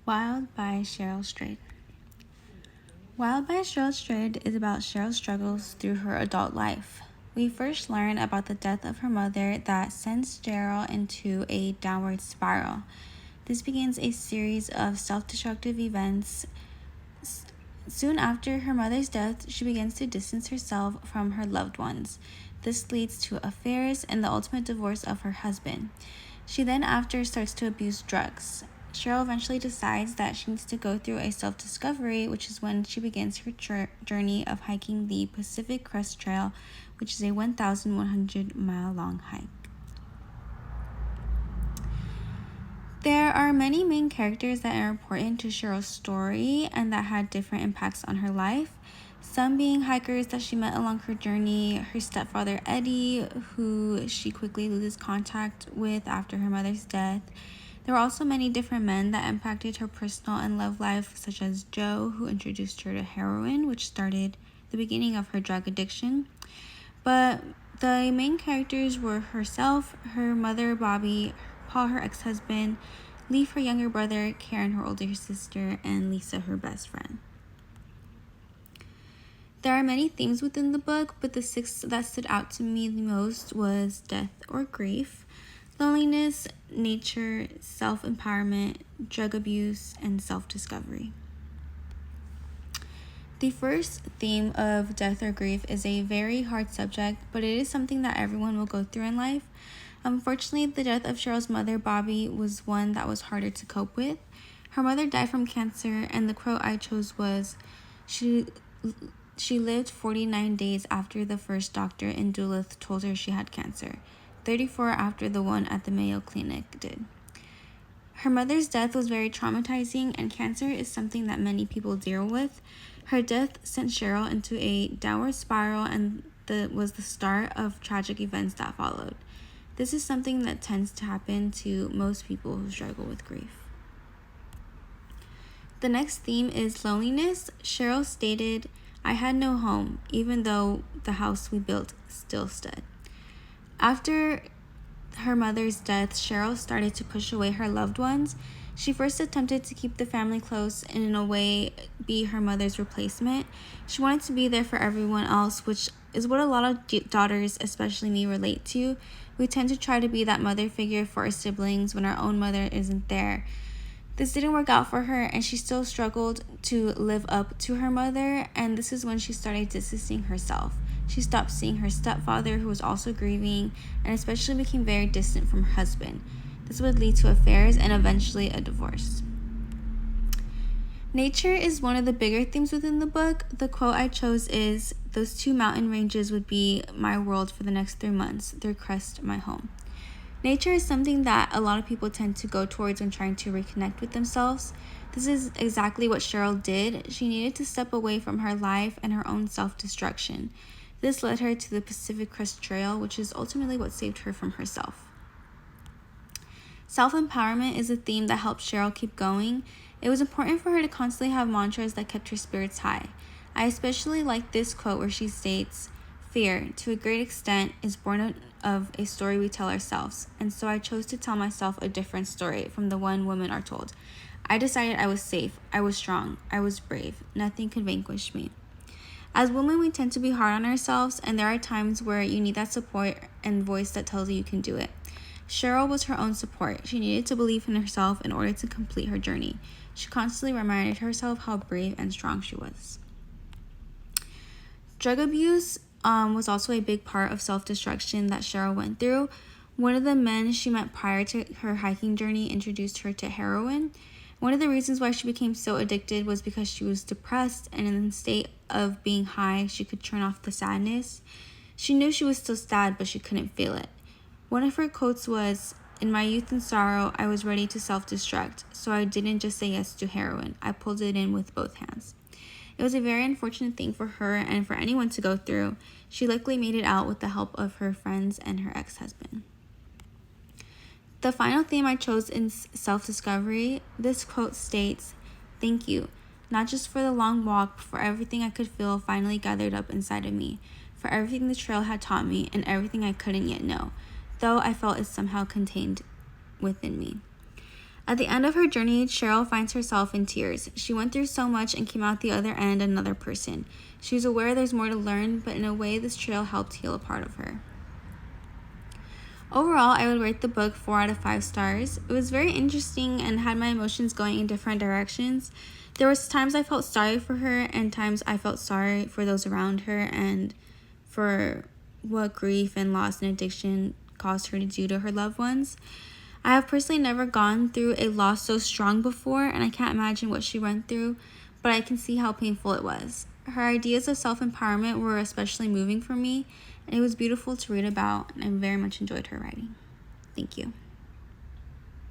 Wild by Cheryl Strayed. Wild by Cheryl Strayed is about Cheryl's struggles through her adult life. We first learn about the death of her mother that sends Cheryl into a downward spiral. This begins a series of self-destructive events. Soon after her mother's death, she begins to distance herself from her loved ones. This leads to affairs and the ultimate divorce of her husband. She then after starts to abuse drugs. Cheryl eventually decides that she needs to go through a self-discovery, which is when she begins her journey of hiking the Pacific Crest Trail, which is a 1,100-mile-long hike. There are many main characters that are important to Cheryl's story and that had different impacts on her life. Some being hikers that she met along her journey, her stepfather Eddie, who she quickly loses contact with after her mother's death. There were also many different men that impacted her personal and love life, such as Joe, who introduced her to heroin, which started the beginning of her drug addiction. But the main characters were herself, her mother Bobby, Paul, her ex-husband, Leaf, her younger brother, Karen, her older sister, and Lisa, her best friend. There are many themes within the book, but the 6 that stood out to me the most was death or grief, loneliness, nature, self-empowerment, drug abuse, and self-discovery. The first theme of death or grief is a very hard subject, but it is something that everyone will go through in life. Unfortunately, the death of Cheryl's mother, Bobby, was one that was harder to cope with. Her mother died from cancer, and the quote I chose was, She lived 49 days after the first doctor in Duluth told her she had cancer, 34 after the one at the Mayo Clinic did. Her mother's death was very traumatizing, and cancer is something that many people deal with. Her death sent Cheryl into a downward spiral and was the start of tragic events that followed. This is something that tends to happen to most people who struggle with grief. The next theme is loneliness. Cheryl stated, "I had no home, even though the house we built still stood." After her mother's death, Cheryl started to push away her loved ones. She first attempted to keep the family close and in a way be her mother's replacement. She wanted to be there for everyone else, which is what a lot of daughters, especially me, relate to. We tend to try to be that mother figure for our siblings when our own mother isn't there. This didn't work out for her, and she still struggled to live up to her mother, and this is when she started distancing herself. She stopped seeing her stepfather, who was also grieving, and especially became very distant from her husband. This would lead to affairs and eventually a divorce. Nature is one of the bigger themes within the book. The quote I chose is, "Those 2 mountain ranges would be my world for the next 3 months, their crest my home." Nature is something that a lot of people tend to go towards when trying to reconnect with themselves. This is exactly what Cheryl did. She needed to step away from her life and her own self-destruction. This led her to the Pacific Crest Trail, which is ultimately what saved her from herself. Self-empowerment is a theme that helped Cheryl keep going. It was important for her to constantly have mantras that kept her spirits high. I especially like this quote where she states, "Fear, to a great extent, is born of a story we tell ourselves, and so I chose to tell myself a different story from the one women are told. I decided I was safe, I was strong, I was brave, nothing could vanquish me." As women, we tend to be hard on ourselves, and there are times where you need that support and voice that tells you can do it. Cheryl was her own support. She needed to believe in herself in order to complete her journey. She constantly reminded herself how brave and strong she was. Drug abuse was also a big part of self-destruction that Cheryl went through. One of the men she met prior to her hiking journey introduced her to heroin. One of the reasons why she became so addicted was because she was depressed, and in a state of being high, she could turn off the sadness. She knew she was still sad, but she couldn't feel it. One of her quotes was, "In my youth and sorrow, I was ready to self-destruct, so I didn't just say yes to heroin. I pulled it in with both hands." It was a very unfortunate thing for her and for anyone to go through. She luckily made it out with the help of her friends and her ex-husband. The final theme I chose is self-discovery. This quote states, "Thank you, not just for the long walk, but for everything I could feel finally gathered up inside of me, for everything the trail had taught me and everything I couldn't yet know, though I felt it somehow contained within me." At the end of her journey, Cheryl finds herself in tears. She went through so much and came out the other end another person. She was aware there's more to learn, but in a way, this trail helped heal a part of her. Overall, I would rate the book 4 out of 5 stars. It was very interesting and had my emotions going in different directions. There was times I felt sorry for her and times I felt sorry for those around her and for what grief and loss and addiction caused her to do to her loved ones. I have personally never gone through a loss so strong before, and I can't imagine what she went through, but I can see how painful it was. Her ideas of self-empowerment were especially moving for me, and it was beautiful to read about, and I very much enjoyed her writing. Thank you.